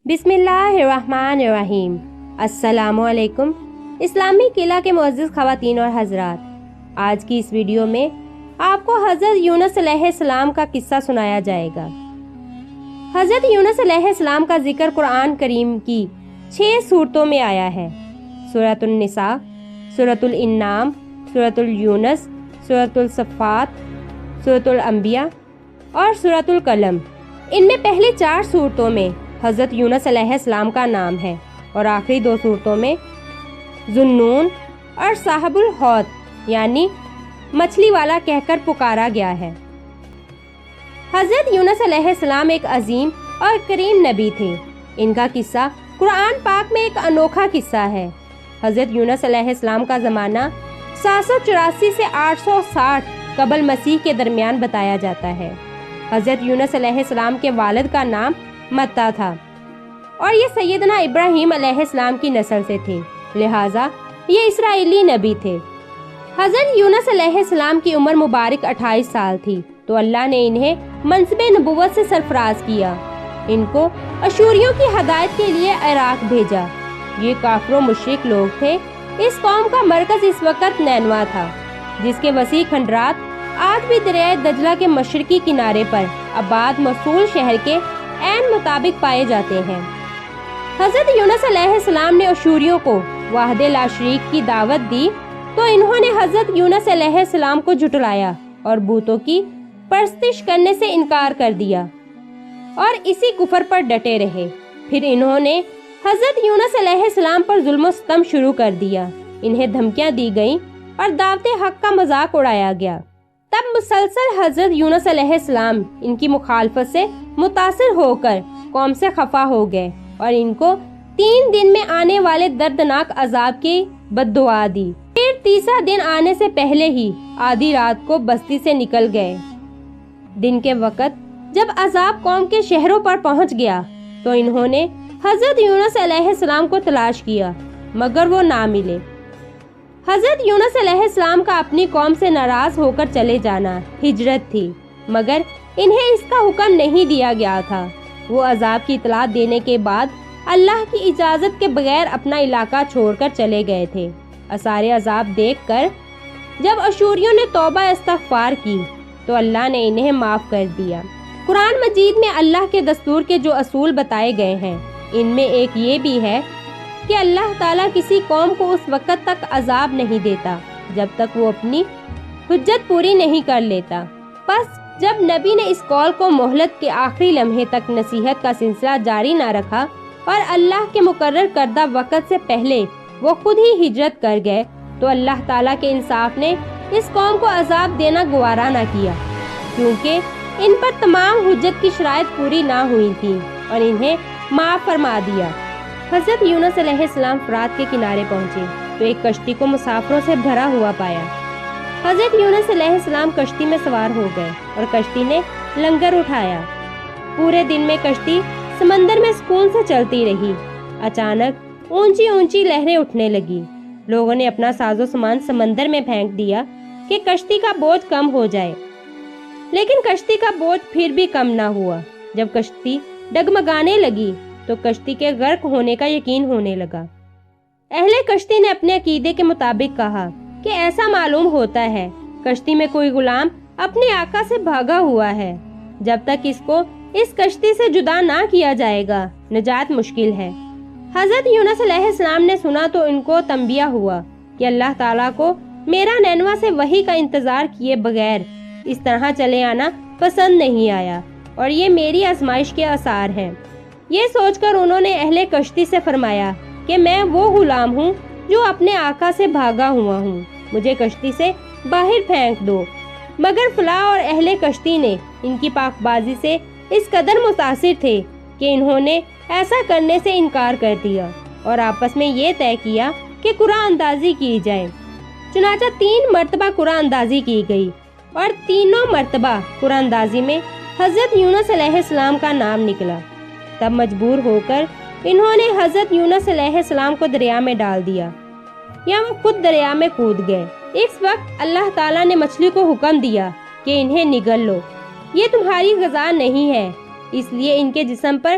بسم اللہ الرحمن الرحیم۔ السلام علیکم اسلامی قلعہ کے معزز خواتین اور حضرات، آج کی اس ویڈیو میں آپ کو حضرت یونس علیہ السلام کا قصہ سنایا جائے گا۔ حضرت یونس علیہ السلام کا ذکر قرآن کریم کی 6 سورتوں میں آیا ہے: سورۃ النساء، سورۃ الانعام، سورۃ یونس، سورۃ الصفات، سورۃ الانبیاء اور سورۃ القلم۔ ان میں پہلی 4 سورتوں میں حضرت یونس علیہ السلام کا نام ہے اور آخری 2 سورتوں میں ذُنُّون اور صاحب الحوت یعنی مچھلی والا کہہ کر پکارا گیا ہے۔ حضرت یونس علیہ السلام ایک عظیم اور کریم نبی تھے۔ ان کا قصہ قرآن پاک میں ایک انوکھا قصہ ہے۔ حضرت یونس علیہ السلام کا زمانہ 784 سے 860 قبل مسیح کے درمیان بتایا جاتا ہے۔ حضرت یونس علیہ السلام کے والد کا نام متا تھا اور یہ سیدنا ابراہیم علیہ السلام کی نسل سے تھے، لہٰذا یہ اسرائیلی نبی تھے۔ حضرت یونس علیہ السلام کی عمر مبارک 28 سال تھی تو اللہ نے انہیں منصب نبوت سے سرفراز کیا۔ ان کو اشوریوں کی ہدایت کے لیے عراق بھیجا۔ یہ کافر و مشرک لوگ تھے۔ اس قوم کا مرکز اس وقت نینوا تھا، جس کے وسیع کھنڈرات آج بھی دریائے دجلہ کے مشرقی کنارے پر آباد موصول شہر کے عین مطابق پائے جاتے ہیں۔ حضرت یونس علیہ السلام نے اشوریوں کو وحدہ لا شریک کی دعوت دی تو انہوں نے حضرت یونس علیہ السلام کو جھٹلایا اور بتوں کی پرستش کرنے سے انکار کر دیا اور اسی کفر پر ڈٹے رہے۔ پھر انہوں نے حضرت یونس علیہ السلام پر ظلم و ستم شروع کر دیا۔ انہیں دھمکیاں دی گئیں اور دعوت حق کا مذاق اڑایا گیا۔ تب مسلسل حضرت یونس علیہ السلام ان کی مخالفت سے متاثر ہو کر قوم سے خفا ہو گئے اور ان کو 3 دن میں آنے والے دردناک عذاب کی بد دعا دی۔ پھر تیسرا دن آنے سے پہلے ہی آدھی رات کو بستی سے نکل گئے۔ دن کے وقت جب عذاب قوم کے شہروں پر پہنچ گیا تو انہوں نے حضرت یونس علیہ السلام کو تلاش کیا مگر وہ نہ ملے۔ حضرت یونس علیہ السلام کا اپنی قوم سے ناراض ہو کر چلے جانا ہجرت تھی، مگر انہیں اس کا حکم نہیں دیا گیا تھا۔ وہ عذاب کی اطلاع دینے کے بعد اللہ کی اجازت کے بغیر اپنا علاقہ چھوڑ کر چلے گئے تھے۔ آثار عذاب دیکھ کر جب اشوریوں نے توبہ استغفار کی تو اللہ نے انہیں معاف کر دیا۔ قرآن مجید میں اللہ کے دستور کے جو اصول بتائے گئے ہیں، ان میں ایک یہ بھی ہے کہ اللہ تعالیٰ کسی قوم کو اس وقت تک عذاب نہیں دیتا جب تک وہ اپنی حجت پوری نہیں کر لیتا۔ پس جب نبی نے اس قول کو مہلت کے آخری لمحے تک نصیحت کا سلسلہ جاری نہ رکھا اور اللہ کے مقرر کردہ وقت سے پہلے وہ خود ہی ہجرت کر گئے تو اللہ تعالیٰ کے انصاف نے اس قوم کو عذاب دینا گوارا نہ کیا، کیونکہ ان پر تمام حجت کی شرائط پوری نہ ہوئی تھی اور انہیں معاف فرما دیا۔ حضرت یونس علیہ السلام فرات کے کنارے پہنچے تو ایک کشتی کو مسافروں سے بھرا ہوا پایا۔ حضرت یونس علیہ السلام کشتی میں سوار ہو گئے اور کشتی نے لنگر اٹھایا۔ پورے دن میں کشتی سمندر میں سکون سے چلتی رہی۔ اچانک اونچی اونچی لہریں اٹھنے لگی۔ لوگوں نے اپنا ساز و سامان سمندر میں پھینک دیا کہ کشتی کا بوجھ کم ہو جائے، لیکن کشتی کا بوجھ پھر بھی کم نہ ہوا۔ جب کشتی ڈگمگانے لگی تو کشتی کے غرق ہونے کا یقین ہونے لگا۔ اہل کشتی نے اپنے عقیدے کے مطابق کہا کہ ایسا معلوم ہوتا ہے کشتی میں کوئی غلام اپنے آقا سے بھاگا ہوا ہے۔ جب تک اس کو اس کشتی سے جدا نہ کیا جائے گا نجات مشکل ہے۔ حضرت یونس علیہ السلام نے سنا تو ان کو تنبیہ ہوا کہ اللہ تعالیٰ کو میرا نینوا سے وحی کا انتظار کیے بغیر اس طرح چلے آنا پسند نہیں آیا اور یہ میری آزمائش کے آثار ہیں۔ یہ سوچ کر انہوں نے اہل کشتی سے فرمایا کہ میں وہ غلام ہوں جو اپنے آقا سے بھاگا ہوا ہوں، مجھے کشتی سے باہر پھینک دو۔ مگر فلاح اور اہل کشتی نے ان کی پاک بازی سے اس قدر متاثر تھے کہ انہوں نے ایسا کرنے سے انکار کر دیا اور آپس میں یہ طے کیا کہ قرآن اندازی کی جائے۔ چنانچہ 3 مرتبہ قرآن اندازی کی گئی اور تینوں مرتبہ قرآن اندازی میں حضرت یونس علیہ السلام کا نام نکلا۔ تب مجبور ہو کر انہوں نے حضرت یونس علیہ السلام کو دریا میں ڈال دیا یا وہ خود دریا میں کود گئے۔ اس وقت اللہ تعالیٰ نے مچھلی کو حکم دیا کہ انہیں نگل لو، یہ تمہاری غذا نہیں ہے، اس لیے ان کے جسم پر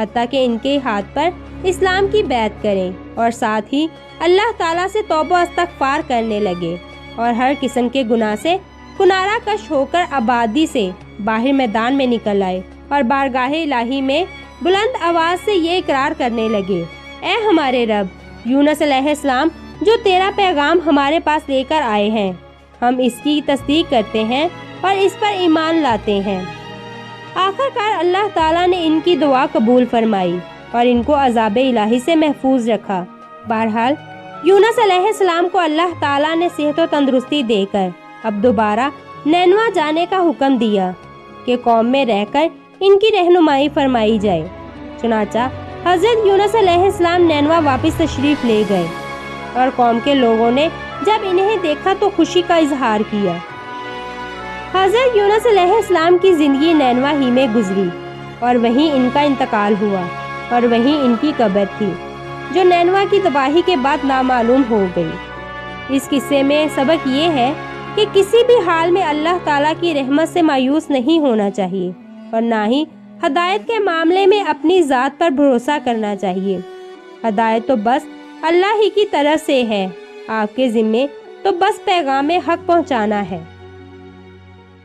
حتیٰ کہ ان کے ہاتھ پر اسلام کی بیعت کریں اور ساتھ ہی اللہ تعالیٰ سے توبہ و استغفار کرنے لگے اور ہر قسم کے گناہ سے کنارہ کش ہو کر آبادی سے باہر میدان میں نکل آئے اور بارگاہ الہی میں بلند آواز سے یہ اقرار کرنے لگے: اے ہمارے رب، یونس علیہ السلام جو تیرا پیغام ہمارے پاس لے کر آئے ہیں، ہم اس کی تصدیق کرتے ہیں اور اس پر ایمان لاتے ہیں۔ آخرکار اللہ تعالیٰ نے ان کی دعا قبول فرمائی اور ان کو عذاب الہی سے محفوظ رکھا۔ بہرحال یونس علیہ السلام کو اللہ تعالیٰ نے صحت و تندرستی دے کر اب دوبارہ نینوا جانے کا حکم دیا کہ قوم میں رہ کر ان کی رہنمائی فرمائی جائے۔ چنانچہ حضرت یونس علیہ السلام نینوا واپس تشریف لے گئے اور قوم کے لوگوں نے جب انہیں دیکھا تو خوشی کا اظہار کیا۔ حضرت یونس علیہ السلام کی زندگی نینوا ہی میں گزری اور وہیں ان کا انتقال ہوا اور وہیں ان کی قبر تھی، جو نینوا کی تباہی کے بعد نامعلوم ہو گئی۔ اس قصے میں سبق یہ ہے کہ کسی بھی حال میں اللہ تعالیٰ کی رحمت سے مایوس نہیں ہونا چاہیے اور نہ ہی ہدایت کے معاملے میں اپنی ذات پر بھروسہ کرنا چاہیے۔ ہدایت تو بس اللہ ہی کی طرف سے ہے، آپ کے ذمے تو بس پیغام حق پہنچانا ہے۔